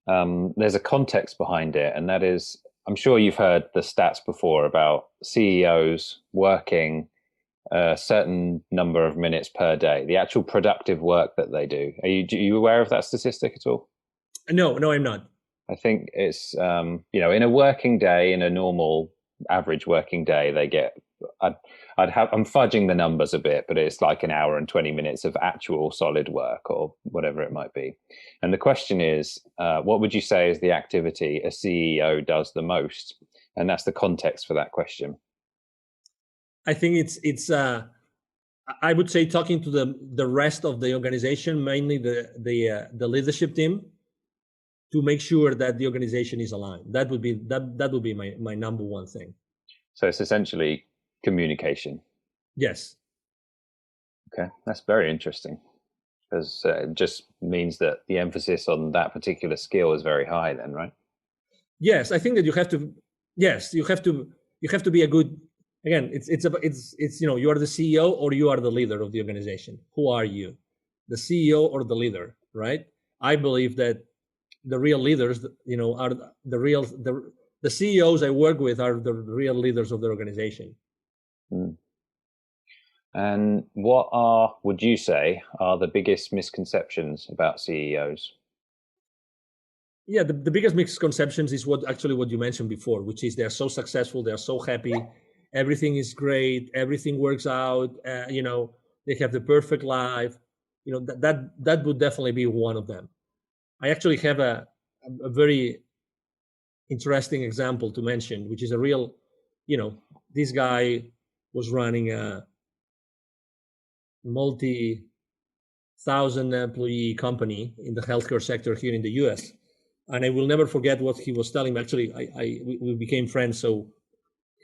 there's a context behind it, and that is, I'm sure you've heard the stats before about CEOs working a certain number of minutes per day, the actual productive work that they do. Are you aware of that statistic at all? No, I'm not. I think it's, in a working day, in a normal average working day, they get, I'm fudging the numbers a bit, but it's like an hour and 20 minutes of actual solid work or whatever it might be. And the question is, what would you say is the activity a CEO does the most? And that's the context for that question. I think it's I would say talking to the rest of the organization, mainly the leadership team, to make sure that the organization is aligned. That would be my number one thing. So it's essentially communication. Yes. Okay, that's very interesting, because it just means that the emphasis on that particular skill is very high then, right? Yes, I think that you have to be a good, again, it's you are the CEO or you are the leader of the organization. Who are you? The CEO or the leader, right? I believe that the real leaders, are the CEOs I work with are the real leaders of the organization. And what are, would you say, are the biggest misconceptions about CEOs? Yeah, the biggest misconceptions is what you mentioned before, which is they're so successful, they're so happy, everything is great, everything works out, they have the perfect life. That would definitely be one of them. I actually have a very interesting example to mention, which is a real, this guy was running a multi-thousand employee company in the healthcare sector here in the US. And I will never forget what he was telling me. Actually, we became friends, so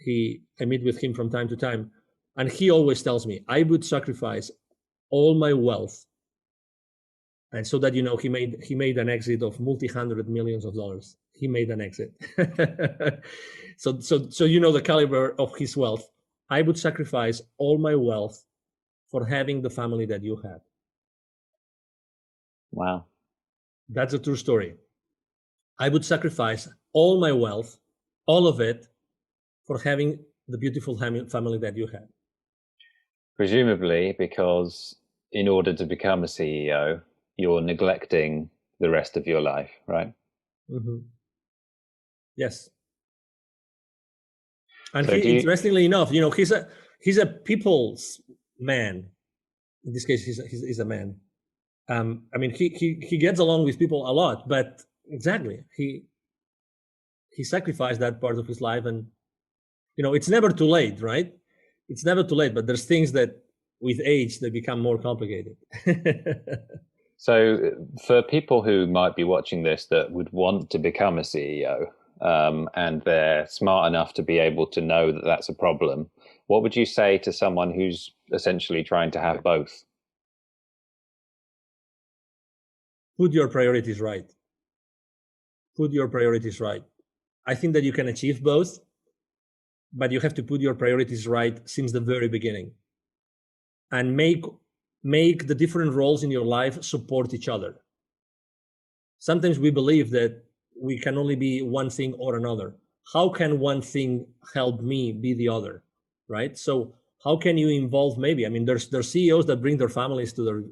I meet with him from time to time, and he always tells me I would sacrifice all my wealth, and so that he made an exit of multi-hundred millions of dollars. He made an exit. So the caliber of his wealth. I would sacrifice all my wealth for having the family that you had. Wow. That's a true story. I would sacrifice all my wealth, all of it, for having the beautiful family that you had. Presumably because in order to become a CEO, you're neglecting the rest of your life, right? Mm-hmm. Yes. And So do you, interestingly enough, he's a people's man. In this case, he's a man. I mean, he gets along with people a lot, but exactly, he sacrificed that part of his life, and it's never too late, right? It's never too late, but there's things that with age they become more complicated. so for people who might be watching this that would want to become a CEO, and they're smart enough to be able to know that that's a problem, what would you say to someone who's essentially trying to have both? Put your priorities right. Put your priorities right. I think that you can achieve both, but you have to put your priorities right since the very beginning, and make the different roles in your life support each other. Sometimes we believe that we can only be one thing or another. How can one thing help me be the other, right? So how can you involve, maybe, I mean, there's CEOs that bring their families to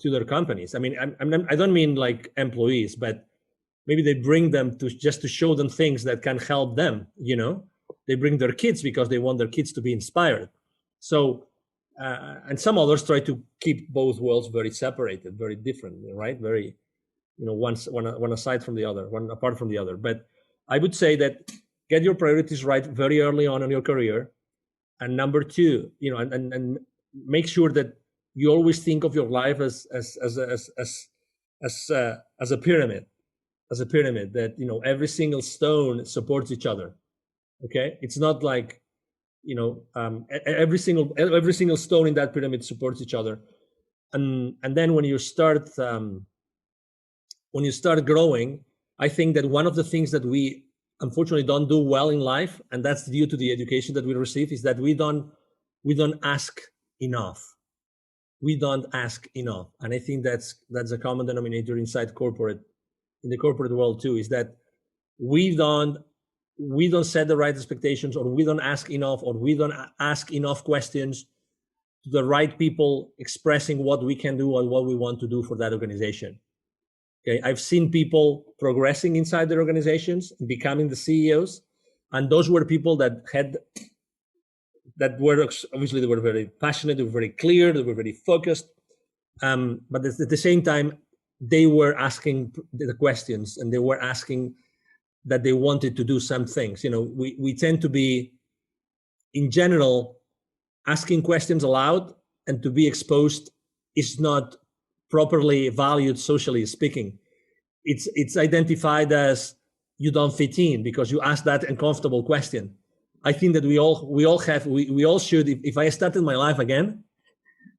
their companies. I mean, I don't mean like employees, but maybe they bring them to just to show them things that can help them. They bring their kids because they want their kids to be inspired. So and some others try to keep both worlds very separated, very different, right? Very, one aside from the other, one apart from the other. But I would say that get your priorities right very early on in your career, and number two, and make sure that you always think of your life as a pyramid, that every single stone supports each other. Okay, it's not like every single stone in that pyramid supports each other, and then when you start growing, I think that one of the things that we unfortunately don't do well in life, and that's due to the education that we receive, is that we don't ask enough. We don't ask enough, and I think that's a common denominator inside in the corporate world too, is that we don't set the right expectations, or we don't ask enough, or we don't ask enough questions to the right people expressing what we can do and what we want to do for that organization. Okay, I've seen people progressing inside their organizations, becoming the CEOs, and those were people that were obviously, they were very passionate, they were very clear, they were very focused, but at the same time they were asking the questions, and they were asking that they wanted to do some things. We tend to be, in general, asking questions aloud and to be exposed is not properly valued, socially speaking. It's identified as you don't fit in because you ask that uncomfortable question. I think that we all should. If I started my life again,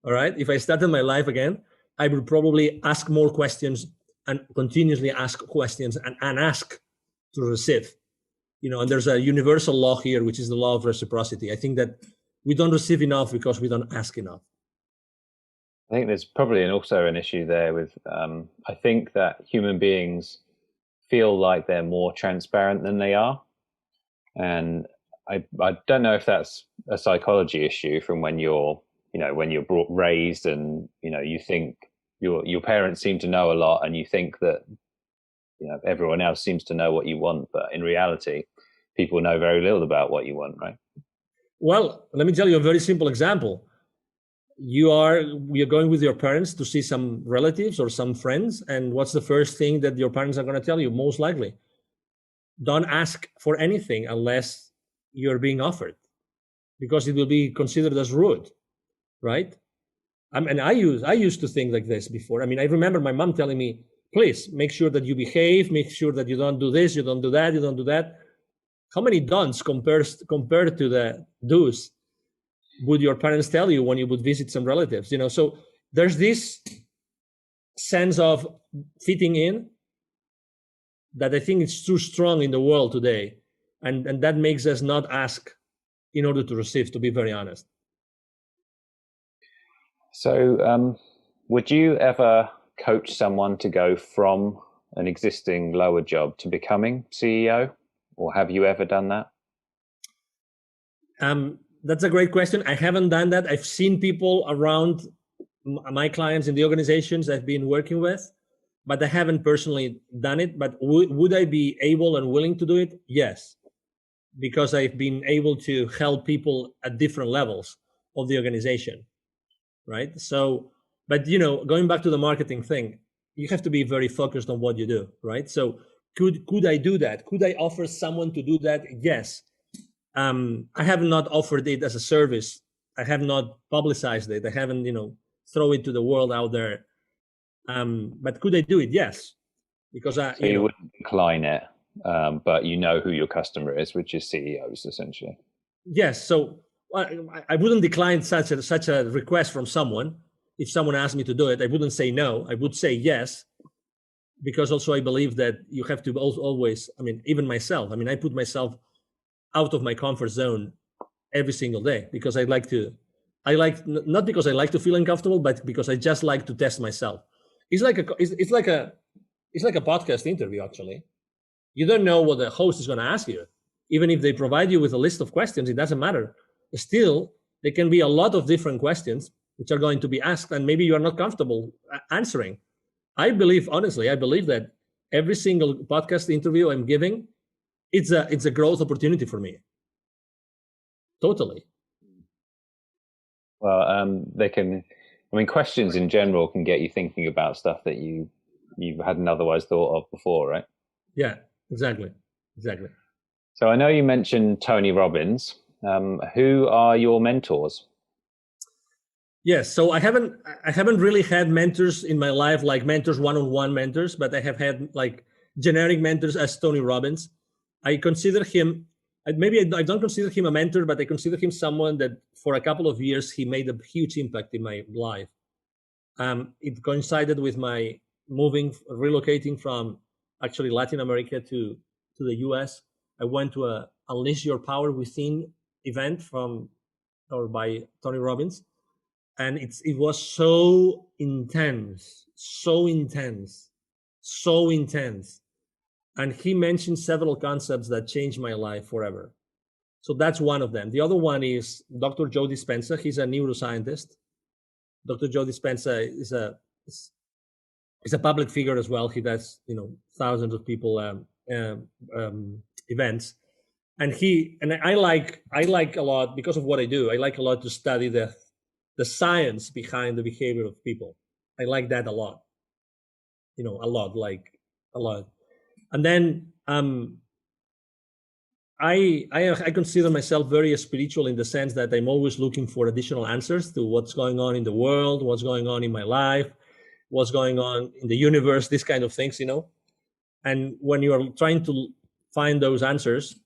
all right, if I started my life again, I would probably ask more questions and continuously ask questions, and ask to receive. And there's a universal law here, which is the law of reciprocity. I think that we don't receive enough because we don't ask enough. I think there's probably also an issue there with, I think that human beings feel like they're more transparent than they are. And I don't know if that's a psychology issue from when you're, when you're brought raised, and you think your parents seem to know a lot, and you think that everyone else seems to know what you want, but in reality, people know very little about what you want, right? Well, let me tell you a very simple example. You're going with your parents to see some relatives or some friends, and what's the first thing that your parents are going to tell you? Most likely, don't ask for anything unless you're being offered, because it will be considered as rude, right? And I used to think like this before. I mean, I remember my mom telling me, please make sure that you behave, make sure that you don't do this, you don't do that, you don't do that. How many don'ts compared to the do's would your parents tell you when you would visit some relatives? So there's this sense of fitting in that I think is too strong in the world today, and that makes us not ask in order to receive. To be very honest. So, would you ever coach someone to go from an existing lower job to becoming CEO, or have you ever done that? That's a great question. I haven't done that. I've seen people around my clients in the organizations I've been working with, but I haven't personally done it. But would I be able and willing to do it? Yes, because I've been able to help people at different levels of the organization, right? So, but going back to the marketing thing, you have to be very focused on what you do, right? So, could I do that? Could I offer someone to do that? Yes. I have not offered it as a service. I have not publicized it. I haven't, throw it to the world out there. But could I do it? Yes, because So you wouldn't decline it, but you know who your customer is, which is CEOs essentially. Yes. So I wouldn't decline such a request from someone. If someone asked me to do it, I wouldn't say no. I would say yes, because also I believe that you have to always. I mean, even myself. I mean, I put myself out of my comfort zone every single day because not because I like to feel uncomfortable, but because I just like to test myself. It's like a podcast interview. Actually, you don't know what the host is going to ask you. Even if they provide you with a list of questions, it doesn't matter. Still, there can be a lot of different questions which are going to be asked, and maybe you are not comfortable answering. I believe that every single podcast interview I'm giving, it's a growth opportunity for me. Totally. Well, they can. I mean, questions in general can get you thinking about stuff that you hadn't otherwise thought of before, right? Yeah, exactly. So I know you mentioned Tony Robbins. Who are your mentors? Yes, so I haven't really had mentors in my life, like mentors, one-on-one mentors, but I have had like generic mentors as Tony Robbins. I consider him, maybe I don't consider him a mentor, but I consider him someone that for a couple of years he made a huge impact in my life. It coincided with my relocating from actually Latin America to the US. I went to a Unleash Your Power Within event by Tony Robbins, and it was so intense, and he mentioned several concepts that changed my life forever. So that's one of them. The other one is Dr. Joe Dispenza. He's a neuroscientist. Dr. Joe Dispenza is a public figure as well. He does thousands of people events, and I like a lot because of what I do. I like a lot to study the science behind the behavior of people. I like that a lot. A lot. And then I consider myself very spiritual in the sense that I'm always looking for additional answers to what's going on in the world, what's going on in my life, what's going on in the universe, these kind of things, And when you are trying to find those answers,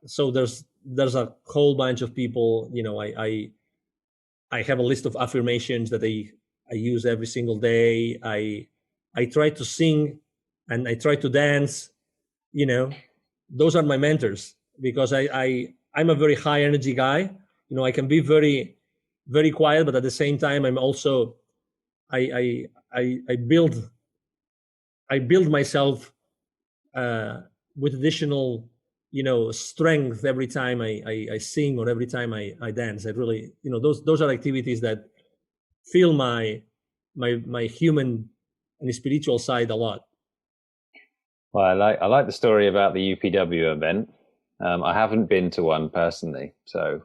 so there's a whole bunch of people, I have a list of affirmations that I use every single day. I try to sing and I try to dance, those are my mentors because I'm a very high energy guy. I can be very, very quiet, but at the same time, I'm also, I build myself with additional strength every time I sing or every time I dance. I really, those are activities that feel my human and spiritual side a lot. Well, I like the story about the UPW event. I haven't been to one personally, so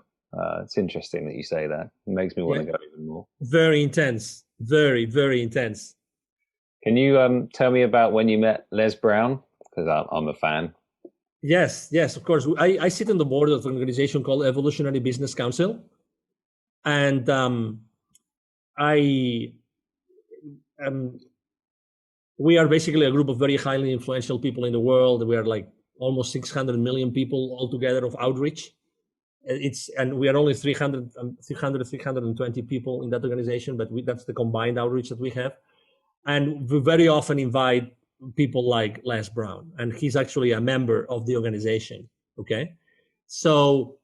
it's interesting that you say that. It makes me want Yeah, to go even more. very intense, very, very intense. Can you tell me about when you met Les Brown? Because I'm a fan. Yes, of course. I sit on the board of an organization called Evolutionary Business Council, and I we are basically a group of very highly influential people in the world. We are like almost 600 million people altogether of outreach. And we are only 320 people in that organization, but that's the combined outreach that we have. And we very often invite people like Les Brown, and he's actually a member of the organization. Okay, so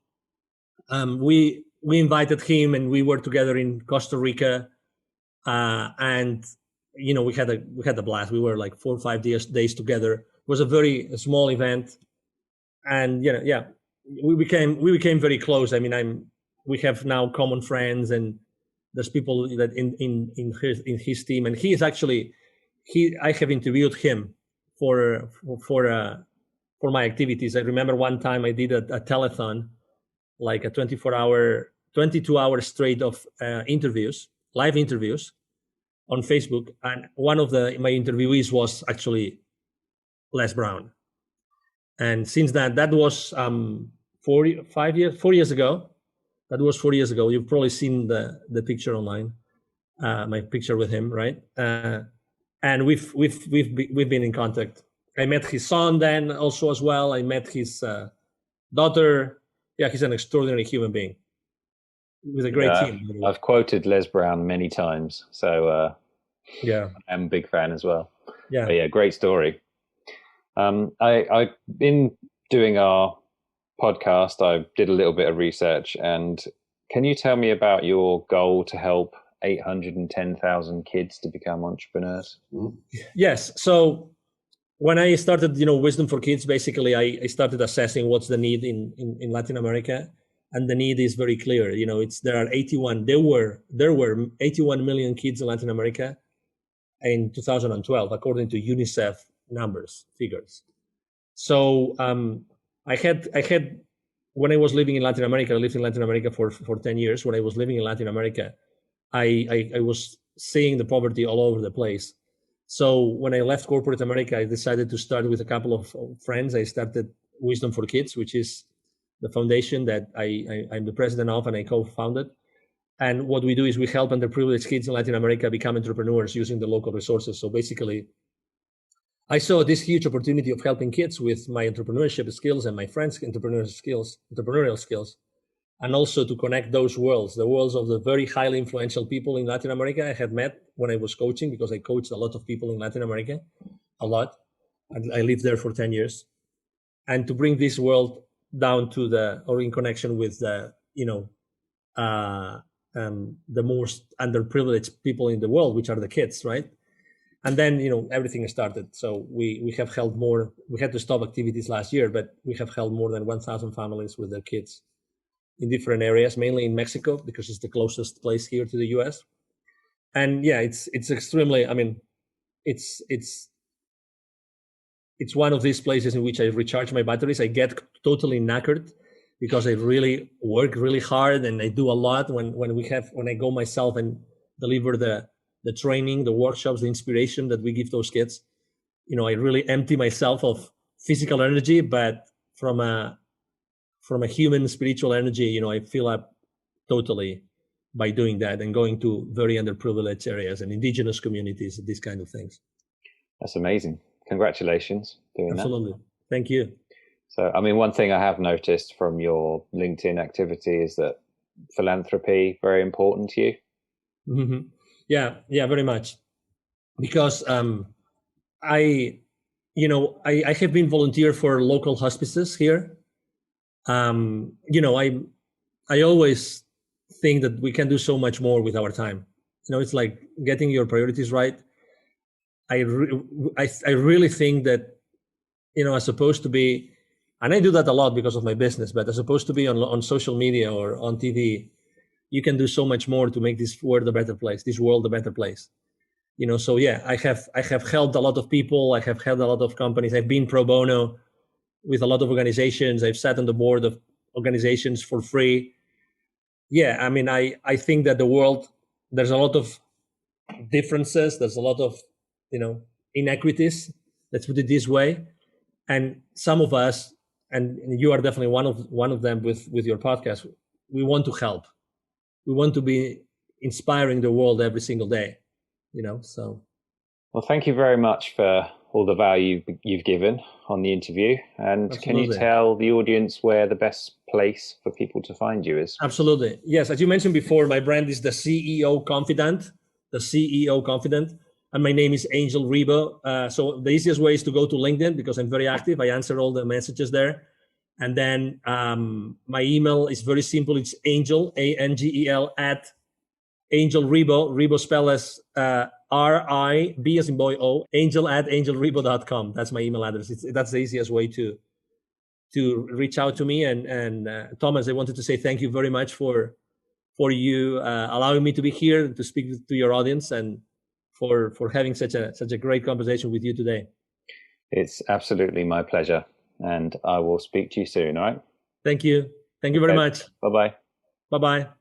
we invited him, and we were together in Costa Rica, and we had a blast. We were like 4 or 5 days together. It was a very small event, and yeah, we became very close. I mean, we have now common friends, and there's people that in his team, and he is actually I have interviewed him for my activities. I remember one time I did a telethon, like a 22 hour straight of live interviews on Facebook, and one of my interviewees was actually Les Brown. And since that was 4 years ago. That was 4 years ago. You've probably seen the picture online, my picture with him, right? And we've been in contact. I met his son then also as well. I met his daughter. Yeah, he's an extraordinary human being with a great Yeah, team. I've quoted Les Brown many times, so Yeah, I'm a big fan as well. yeah. But yeah, great story. I've been doing our podcast. I did a little bit of research, and can you tell me about your goal to help 810,000 kids to become entrepreneurs? Yes. So when I started, Wisdom for Kids, basically I started assessing what's the need in Latin America, and the need is very clear. There were 81 million kids in Latin America in 2012, according to UNICEF figures. So I had when I was living in Latin America, I lived in Latin America for 10 years. When I was living in Latin America, I was seeing the poverty all over the place. So when I left corporate America, I decided to start with a couple of friends. I started Wisdom for Kids, which is the foundation that I'm the president of, and I co-founded. And what we do is we help underprivileged kids in Latin America become entrepreneurs using the local resources. So basically, I saw this huge opportunity of helping kids with my entrepreneurship skills and my friends' entrepreneurial skills, and also to connect those worlds, the worlds of the very highly influential people in Latin America I had met when I was coaching, because I coached a lot of people in Latin America, a lot. I lived there for 10 years. And to bring this world down or in connection with the most underprivileged people in the world, which are the kids, right? And then everything started. So we have held more. We had to stop activities last year, but we have held more than 1,000 families with their kids in different areas, mainly in Mexico, because it's the closest place here to the US. And yeah, it's extremely. I mean, it's one of these places in which I recharge my batteries. I get totally knackered because I really work really hard, and I do a lot when I go myself and deliver the training, the workshops, the inspiration that we give those kids. I really empty myself of physical energy, but from a human spiritual energy, I fill up totally by doing that and going to very underprivileged areas and indigenous communities, these kind of things. That's amazing. Congratulations doing Absolutely. that. Thank you. So, I mean, one thing I have noticed from your LinkedIn activity is that philanthropy very important to you. Mm-hmm. Yeah, very much. Because I have been volunteer for local hospices here. I always think that we can do so much more with our time. It's like getting your priorities right. I really think that, as opposed to be And I do that a lot because of my business, but as opposed to be on social media or on TV, you can do so much more to make this world a better place, this world a better place. So yeah, I have helped a lot of people. I have helped a lot of companies. I've been pro bono with a lot of organizations. I've sat on the board of organizations for free. Yeah, I mean, I think that the world, there's a lot of differences. There's a lot of, inequities. Let's put it this way. And some of us, and you are definitely one of them with your podcast, we want to help. We want to be inspiring the world every single day. So. Well, thank you very much for all the value you've given on the interview. And can you Absolutely. tell the audience where the best place for people to find you is? Absolutely. Yes. As you mentioned before, my brand is the CEO Confidant, And my name is Angel Ribo. So the easiest way is to go to LinkedIn because I'm very active. I answer all the messages there. And then my email is very simple. It's Angel, ANGEL, at Angel Ribo. Ribo spelled as RIB as in boy O, Angel at angelribo.com. That's my email address. That's the easiest way to reach out to me. And Thomas, I wanted to say thank you very much for you allowing me to be here to speak to your audience and for having such a great conversation with you today. It's absolutely my pleasure. And I will speak to you soon. All right. Thank you. Thank you very much. Bye-bye. Bye-bye.